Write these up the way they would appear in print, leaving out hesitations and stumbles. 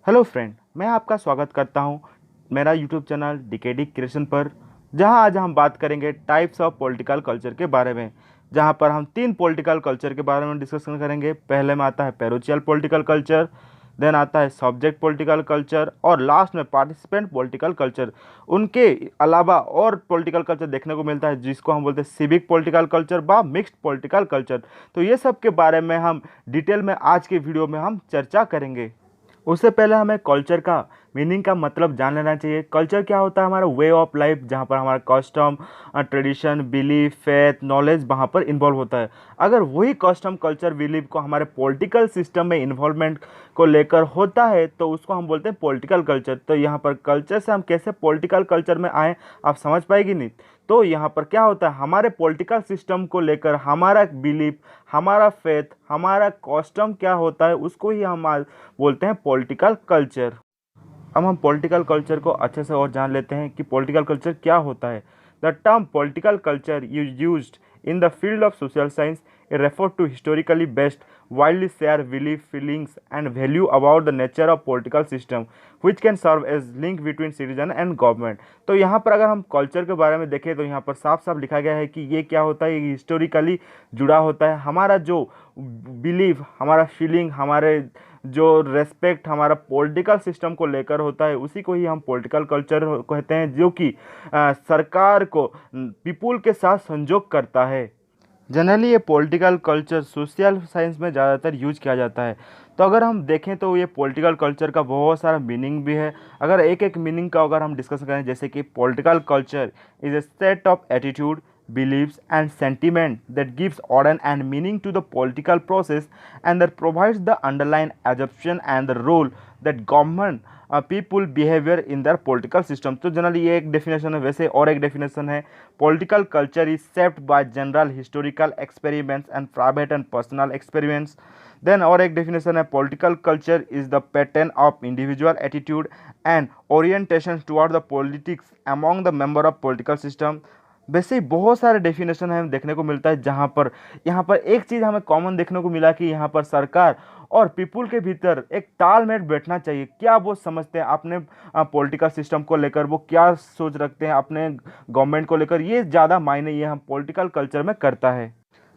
Hello friend, मैं आपका स्वागत करता हूं मेरा यूट्यूब चैनल डीकेडी क्रिएशन पर। जहां आज हम बात करेंगे टाइप्स ऑफ पॉलिटिकल कल्चर के बारे में, जहां पर हम तीन पॉलिटिकल कल्चर के बारे में डिस्कशन करेंगे। पहले में आता है पैरोचियल पॉलिटिकल कल्चर, देन आता है सब्जेक्ट पॉलिटिकल कल्चर और लास्ट में पार्टिसिपेंट पॉलिटिकल कल्चर। उनके अलावा और पॉलिटिकल कल्चर देखने को मिलता है जिसको हम बोलते हैं सिविक पॉलिटिकल कल्चर व मिक्स्ड पॉलिटिकल कल्चर। तो ये सब के बारे में हम डिटेल में आज के वीडियो में हम चर्चा करेंगे। उससे पहले हमें कल्चर का मीनिंग का मतलब जान लेना चाहिए। कल्चर क्या होता है? हमारा वे ऑफ लाइफ, जहाँ पर हमारा custom, tradition, belief, faith, knowledge वहाँ पर इन्वॉल्व होता है। अगर वही कस्टम, कल्चर, बिलीफ को हमारे पॉलिटिकल सिस्टम में इन्वॉल्वमेंट को लेकर होता है तो उसको हम बोलते हैं पॉलिटिकल कल्चर। तो यहाँ पर कल्चर से हम कैसे पॉलिटिकल कल्चर में आए, आप समझ पाएगी नहीं। तो यहाँ पर क्या होता है, हमारे पॉलिटिकल सिस्टम को लेकर हमारा बिलीफ, हमारा फेथ, हमारा कस्टम क्या होता है उसको ही हम आज बोलते हैं पॉलिटिकल कल्चर। अब हम पॉलिटिकल कल्चर को अच्छे से और जान लेते हैं कि पॉलिटिकल कल्चर क्या होता है। The term political culture is used in the field of social science. It refer to historically based, widely shared belief, feelings, and value about the nature of political system, which can serve as link between citizen and government। तो यहाँ पर अगर हम culture के बारे में देखें तो यहाँ पर साफ साफ लिखा गया है कि ये क्या होता है, ये हिस्टोरिकली जुड़ा होता है। हमारा जो बिलीफ, हमारा फीलिंग, हमारे जो रेस्पेक्ट हमारा पॉलिटिकल सिस्टम को लेकर होता है उसी को ही हम पॉलिटिकल कल्चर कहते हैं, जो कि सरकार को पीपुल के साथ संजोग करता है। जनरली ये पॉलिटिकल कल्चर सोशल साइंस में ज़्यादातर यूज किया जाता है। तो अगर हम देखें तो ये पॉलिटिकल कल्चर का बहुत सारा मीनिंग भी है। अगर एक एक मीनिंग का अगर हम डिस्कस करें, जैसे कि political culture is a set of attitude, beliefs and sentiment that gives order and meaning to the political process and that provides the underlying assumption and the role that government people behavior in their political system। तो generally ये एक definition है। वैसे और एक definition है, political culture is shaped by general historical experiments and private and personal experiments. Then और एक डेफिनेशन है, political culture is the pattern of individual attitude and orientation toward the politics among the member of political system. वैसे ही बहुत सारे definition हमें देखने को मिलता है, जहाँ पर यहाँ पर एक चीज़ हमें कॉमन देखने को मिला कि यहाँ पर सरकार और पीपुल के भीतर एक तालमेल बैठना चाहिए। क्या वो समझते हैं अपने पॉलिटिकल सिस्टम को लेकर, वो क्या सोच रखते हैं अपने गवर्नमेंट को लेकर, ये ज़्यादा मायने ये हम पॉलिटिकल कल्चर में करता है।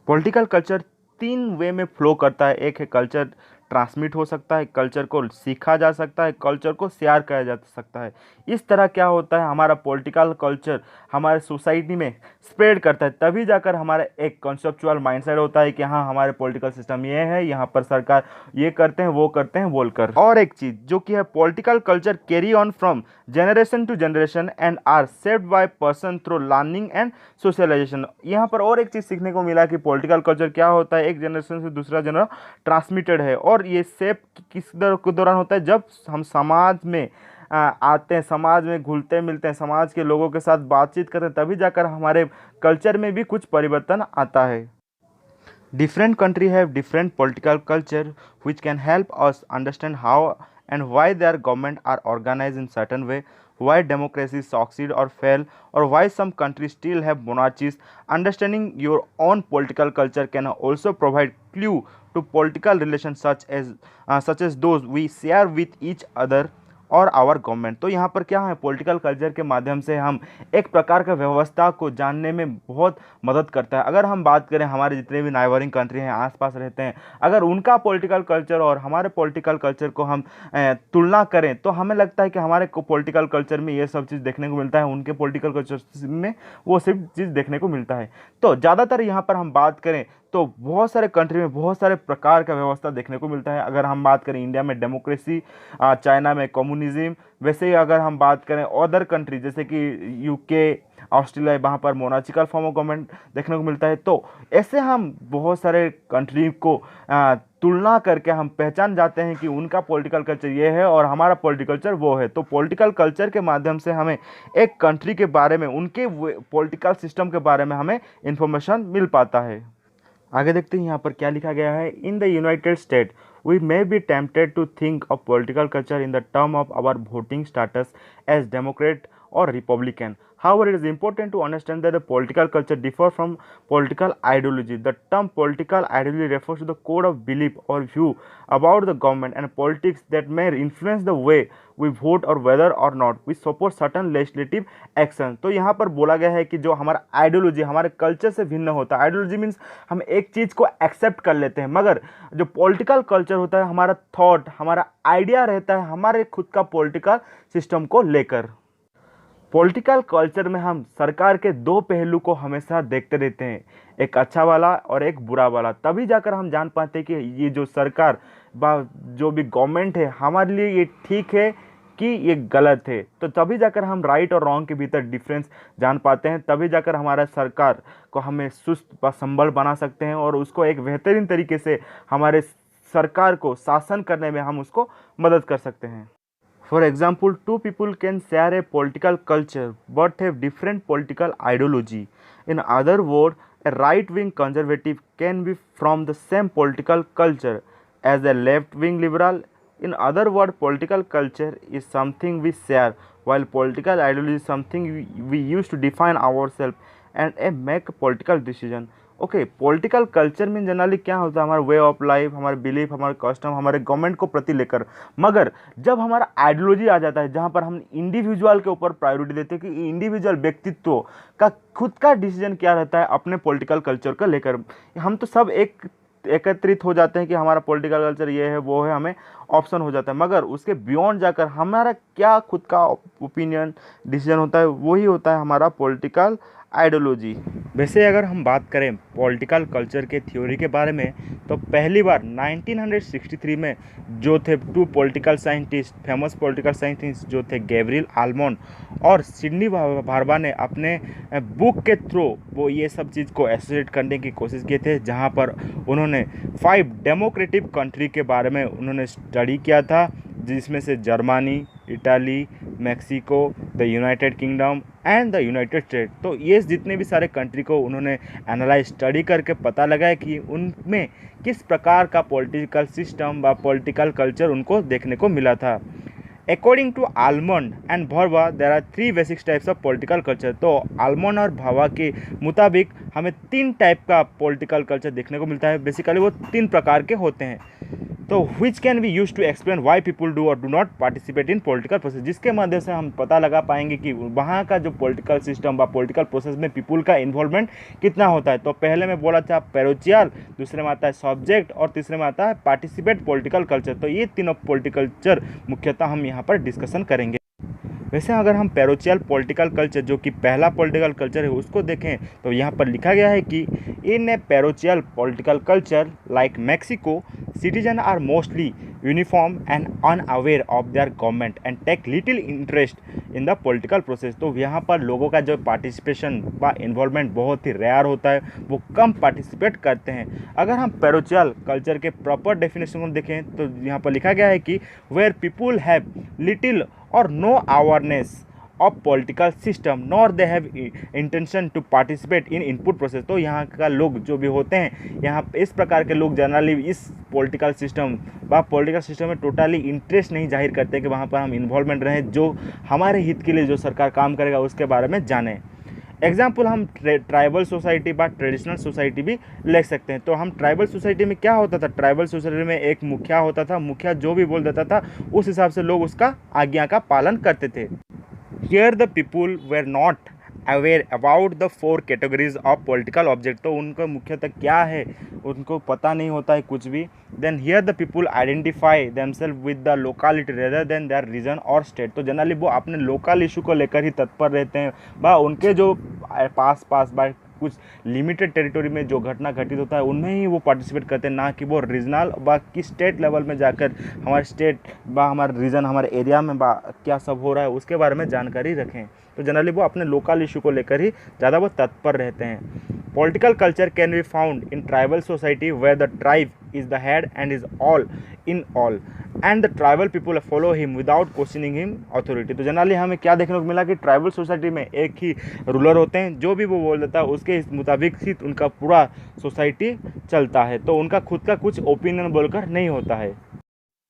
पॉलिटिकल कल्चर तीन वे में फ्लो करता है। एक है कल्चर ट्रांसमिट हो सकता है, कल्चर को सीखा जा सकता है, कल्चर को शेयर किया जा सकता है। इस तरह क्या होता है, हमारा पॉलिटिकल कल्चर हमारे सोसाइटी में स्प्रेड करता है, तभी जाकर हमारा एक कॉन्सेप्चुअल माइंडसेट होता है कि हाँ हमारे पॉलिटिकल सिस्टम ये है, यहाँ पर सरकार ये करते हैं वो करते हैं बोलकर। और एक चीज़ जो कि है, political culture carry on from generation to generation and are shaped by person through learning and socialization. यहाँ पर और एक चीज़ सीखने को मिला कि पॉलिटिकल कल्चर क्या होता है, एक जनरेशन से दूसरा जनरेशन ट्रांसमिटेड है। और ये शेप किस दौरान होता है, जब हम समाज में आते हैं, समाज में घुलते मिलते हैं, समाज के लोगों के साथ बातचीत करते हैं, तभी जाकर हमारे कल्चर में भी कुछ परिवर्तन आता है। Different countries have different political culture which can help us understand how and why their government are organized in certain way, why democracies succeed or fail, or why some countries still have monarchies। Understanding your own political culture can also provide clue to political relations such as those we share with each other और our government. तो यहाँ पर क्या है, political culture के माध्यम से हम एक प्रकार का व्यवस्था को जानने में बहुत मदद करता है। अगर हम बात करें हमारे जितने भी नाइबरिंग कंट्री हैं, आसपास रहते हैं, अगर उनका पॉलिटिकल कल्चर और हमारे पॉलिटिकल कल्चर को हम तुलना करें तो हमें लगता है कि हमारे पॉलिटिकल कल्चर में ये सब चीज़ देखने को मिलता है, उनके पॉलिटिकल कल्चर में वो सिर्फ चीज़ देखने को मिलता है। तो ज़्यादातर यहाँ पर हम बात करें तो बहुत सारे कंट्री में बहुत सारे प्रकार का व्यवस्था देखने को मिलता है। अगर हम बात करें इंडिया में डेमोक्रेसी, चाइना में कम्युनिज्म, वैसे ही अगर हम बात करें अदर कंट्री जैसे कि यूके, ऑस्ट्रेलिया, वहाँ पर मोनार्चिकल फॉर्म ऑफ गवर्नमेंट देखने को मिलता है। तो ऐसे हम बहुत सारे कंट्री को तुलना करके हम पहचान जाते हैं कि उनका पॉलिटिकल कल्चर ये है और हमारा पॉलिटिकल कल्चर वो है। तो पॉलिटिकल कल्चर के माध्यम से हमें एक कंट्री के बारे में, उनके पॉलिटिकल सिस्टम के बारे में हमें इंफॉर्मेशन मिल पाता है। आगे देखते हैं यहाँ पर क्या लिखा गया है। In the United state we may be tempted to think of political culture in the term of our voting status as Democrat और Republican. However, it is important to understand that the political culture differs from political ideology. The term political ideology refers to the code of belief or view about the government and politics that may influence the way we vote or whether or not we support certain legislative action. तो यहाँ पर बोला गया है कि जो हमारा ideology हमारे कल्चर से भिन्न होता है। आइडियोलॉजी मीन्स हम एक चीज़ को एक्सेप्ट कर लेते हैं, मगर जो पॉलिटिकल कल्चर होता है हमारा थॉट, हमारा आइडिया रहता है हमारे खुद का पॉलिटिकल सिस्टम को लेकर। पॉलिटिकल कल्चर में हम सरकार के दो पहलू को हमेशा देखते रहते हैं, एक अच्छा वाला और एक बुरा वाला। तभी जाकर हम जान पाते हैं कि ये जो सरकार जो भी गवर्नमेंट है हमारे लिए ये ठीक है कि ये गलत है। तो तभी जाकर हम राइट और रॉन्ग के भीतर डिफरेंस जान पाते हैं, तभी जाकर हमारा सरकार को हमें सुस्त व संबल बना सकते हैं और उसको एक बेहतरीन तरीके से हमारे सरकार को शासन करने में हम उसको मदद कर सकते हैं। For example, two people can share a political culture but have different political ideology. In other words, a right-wing conservative can be from the same political culture as a left-wing liberal. In other words, political culture is something we share, while political ideology is something we use to define ourselves and make political decision. Okay, political culture में generally क्या होता है, हमारा way of life, हमारे belief, हमारे custom, हमारे government को प्रति लेकर। मगर जब हमारा आइडियोलॉजी आ जाता है जहाँ पर हम इंडिविजुअल के ऊपर प्रायोरिटी देते हैं कि इंडिविजुअल व्यक्तित्व का खुद का डिसीजन क्या रहता है अपने पॉलिटिकल कल्चर को लेकर, हम तो सब एकत्रित हो जाते हैं कि हमारा पॉलिटिकल कल्चर ये है वो है, हमें ऑप्शन हो जाता है। मगर उसके बियॉन्ड जाकर हमारा क्या खुद का ओपिनियन डिसीजन होता है, वही होता है हमारा पॉलिटिकल आइडियोलॉजी। वैसे अगर हम बात करें पॉलिटिकल कल्चर के थ्योरी के बारे में, तो पहली बार 1963 में जो थे two political scientist, famous political scientist जो थे गैब्रियल आलमंड और सिडनी बार्बर ने अपने बुक के थ्रू वो ये सब चीज़ को एसोसिएट करने की कोशिश किए थे, जहाँ पर उन्होंने 5 डेमोक्रेटिक कंट्री के बारे में उन्होंने स्टडी किया था, जिसमें से Germany, Italy, Mexico, the United Kingdom and the United state. तो ये जितने भी सारे कंट्री को उन्होंने एनालाइज स्टडी करके पता लगा है कि उनमें किस प्रकार का पॉलिटिकल सिस्टम व पॉलिटिकल कल्चर उनको देखने को मिला था। अकॉर्डिंग टू आलमंड एंड भाभा there are 3 basic types of political culture. तो आलमंड और भाभा के मुताबिक हमें 3 टाइप का पॉलिटिकल कल्चर देखने को मिलता है। बेसिकली वो 3 प्रकार के होते हैं, तो which can be used to explain why people do or do not participate in political process, जिसके माध्यम से हम पता लगा पाएंगे कि वहाँ का जो पॉलिटिकल सिस्टम व पॉलिटिकल प्रोसेस में पीपुल का इन्वॉल्वमेंट कितना होता है। तो पहले में बोला था पैरोचियल, दूसरे में आता है सब्जेक्ट और तीसरे में आता है पार्टिसिपेट पॉलिटिकल कल्चर। तो ये तीनों पॉलिटिकल कल्चर मुख्यतः हम यहाँ पर डिस्कशन करेंगे। वैसे अगर हम पैरोचियल पॉलिटिकल कल्चर जो कि पहला पॉलिटिकल कल्चर है उसको देखें, तो यहाँ पर लिखा गया है कि in a parochial political culture like Mexico, citizens are mostly uniform and unaware of their government and take little interest in the political process। तो यहाँ पर लोगों का जो पार्टिसिपेशन व इन्वॉल्वमेंट बहुत ही रेयर होता है, वो कम पार्टिसिपेट करते हैं। अगर हम पैरोचियल कल्चर के प्रॉपर डेफिनेशन को देखें तो यहाँ पर लिखा गया है कि where people have little or no awareness of political system nor they have intention to participate in input process. तो यहाँ का लोग जो भी होते हैं, यहाँ इस प्रकार के लोग जनरली इस पॉलिटिकल सिस्टम में टोटली इंटरेस्ट नहीं जाहिर करते कि वहाँ पर हम इन्वॉल्वमेंट रहें, जो हमारे हित के लिए जो सरकार काम करेगा उसके बारे में जानें। एग्जाम्पल हम ट्राइबल सोसाइटी व ट्रेडिशनल सोसाइटी भी ले सकते हैं। तो हम ट्राइबल सोसाइटी में क्या होता था, ट्राइबल सोसाइटी में एक मुखिया होता था, मुखिया जो भी बोल देता था उस हिसाब से लोग उसका आज्ञा का पालन करते थे। Here the people were not aware about the 4 categories of political object। तो उनका मुख्यतः क्या है उनको पता नहीं होता है कुछ भी। Then here the people identify themselves with the locality rather than their region or state। तो जनरली वो अपने लोकल इशू को लेकर ही तत्पर रहते हैं, व उनके जो पास बाय कुछ लिमिटेड टेरिटोरी में जो घटना घटित होता है उनमें ही वो पार्टिसिपेट करते हैं, ना कि वो रीजनल व कि स्टेट लेवल में जाकर हमारे स्टेट व हमारे रीजन हमारे एरिया में क्या सब हो रहा है उसके बारे में जानकारी रखें। तो जनरली वो अपने लोकल इशू को लेकर ही ज़्यादा वो तत्पर रहते हैं। Political culture can be found in tribal society where the tribe is the head and is all in all and the tribal people follow him without questioning him authority. तो generally हमें क्या देखने को मिला कि ट्राइबल सोसाइटी में एक ही ruler होते हैं, जो भी वो बोल देता है उसके मुताबिक ही उनका पूरा सोसाइटी चलता है। तो उनका खुद का कुछ ओपिनियन बोलकर नहीं होता है।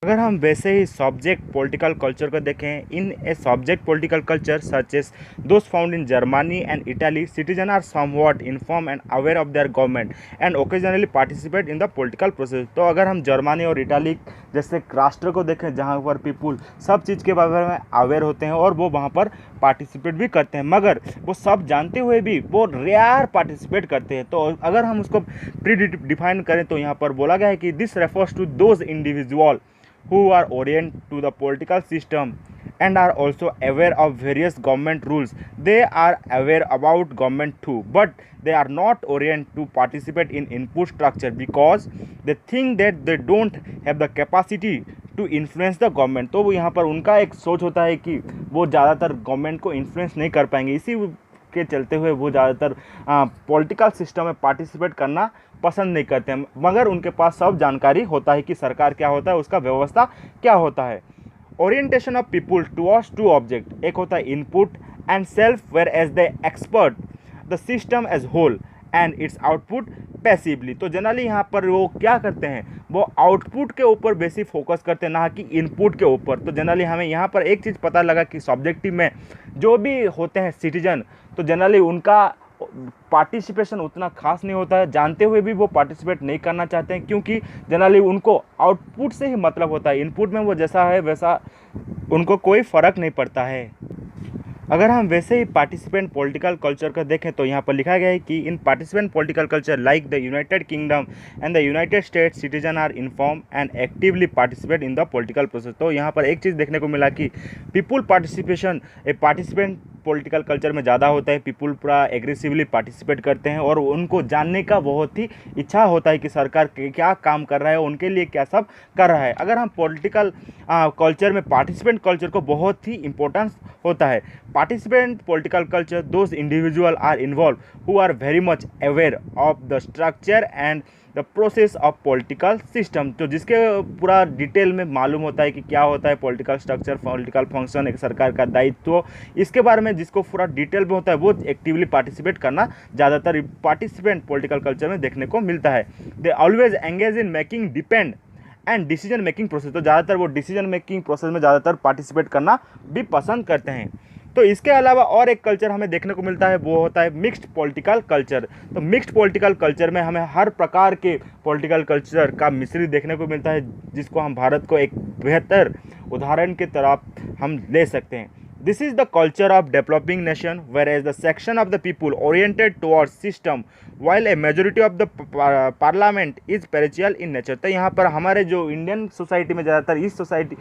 अगर हम वैसे ही सब्जेक्ट पॉलिटिकल कल्चर को देखें, in a subject political culture such as those found in Germany and Italy, citizen are somewhat inform and aware of their government and occasionally participate in the political process. तो अगर हम Germany और Italy जैसे राष्ट्र को देखें जहाँ पर पीपुल सब चीज़ के बारे में अवेयर होते हैं और वो वहाँ पर पार्टिसिपेट भी करते हैं, मगर वो सब जानते हुए भी वो रेयर पार्टिसिपेट करते हैं। तो अगर हम उसको प्री डिफाइन करें तो यहाँ पर बोला गया है कि this refers to those individual who are oriented to the political system and are also aware of various government rules. They are aware about government too, but they are not oriented to participate in input structure because they think that they don't have the capacity to influence the government। तो वो यहाँ पर उनका एक सोच होता है कि वो ज़्यादातर गवर्नमेंट को इन्फ्लुएंस नहीं कर पाएंगे, इसी के चलते हुए वो ज़्यादातर पॉलिटिकल सिस्टम में पार्टिसिपेट करना पसंद नहीं करते हैं, मगर उनके पास सब जानकारी होता है कि सरकार क्या होता है, उसका व्यवस्था क्या होता है। Orientation of people towards to object, एक होता है input and self where as the expert the system as whole and its output passively. तो जनरली यहाँ पर वो क्या करते हैं, वो आउटपुट के ऊपर बेसी फोकस करते हैं, ना कि इनपुट के ऊपर। तो जनरली हमें यहाँ पर एक चीज़ पता लगा कि सब्जेक्टिव में जो भी होते हैं सिटीजन, तो जनरली उनका पार्टिसिपेशन उतना खास नहीं होता है, जानते हुए भी वो पार्टिसिपेट नहीं करना चाहते हैं, क्योंकि जनरली उनको आउटपुट से ही मतलब होता है, इनपुट में वो जैसा है वैसा उनको कोई फ़र्क नहीं पड़ता है। अगर हम वैसे ही पार्टिसिपेंट पॉलिटिकल कल्चर को देखें तो यहाँ पर लिखा गया है कि in participant political culture like the United Kingdom and the United States, citizen are inform and actively participate in the political process. तो यहाँ पर एक चीज़ देखने को मिला कि people participation a participant political culture में ज़्यादा होता है, पीपुल पूरा एग्रेसिवली पार्टिसिपेट करते हैं और उनको जानने का बहुत ही इच्छा होता है कि सरकार क्या काम कर रहा है, उनके लिए क्या सब कर रहा है। अगर हम पॉलिटिकल कल्चर में पार्टिसिपेंट कल्चर को बहुत ही इम्पोर्टेंस होता है। Participant political culture those individual are involve who are very much aware of the structure and the process of political system, तो जिसके पूरा डिटेल में मालूम होता है कि क्या होता है पॉलिटिकल स्ट्रक्चर, पॉलिटिकल फंक्शन, एक सरकार का दायित्व, इसके बारे में जिसको पूरा डिटेल में होता है वो एक्टिवली पार्टिसिपेट करना ज़्यादातर पार्टिसिपेंट पॉलिटिकल कल्चर में देखने को मिलता है। They always engage in making depend and decision making process, तो ज़्यादातर वो डिसीजन मेकिंग प्रोसेस में ज़्यादातर पार्टिसिपेट करना भी पसंद करते हैं। तो इसके अलावा और एक कल्चर हमें देखने को मिलता है, वो होता है मिक्स्ड पॉलिटिकल कल्चर। तो मिक्स्ड पॉलिटिकल कल्चर में हमें हर प्रकार के पॉलिटिकल कल्चर का मिश्रित देखने को मिलता है, जिसको हम भारत को एक बेहतर उदाहरण के तरफ हम ले सकते हैं। This is the culture of developing nation, whereas the section of the people oriented towards system, while a majority of the parliament is parochial in nature। तो यहाँ पर हमारे जो इंडियन सोसाइटी में ज़्यादातर इस सोसाइटी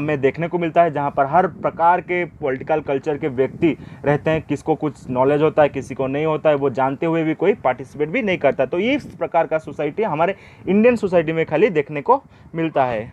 में देखने को मिलता है, जहाँ पर हर प्रकार के पॉलिटिकल कल्चर के व्यक्ति रहते हैं, किसको कुछ नॉलेज होता है, किसी को नहीं होता है, वो जानते हुए भी कोई पार्टिसिपेट भी नहीं करता। तो इस प्रकार का सोसाइटी हमारे इंडियन सोसाइटी में खाली देखने को मिलता है।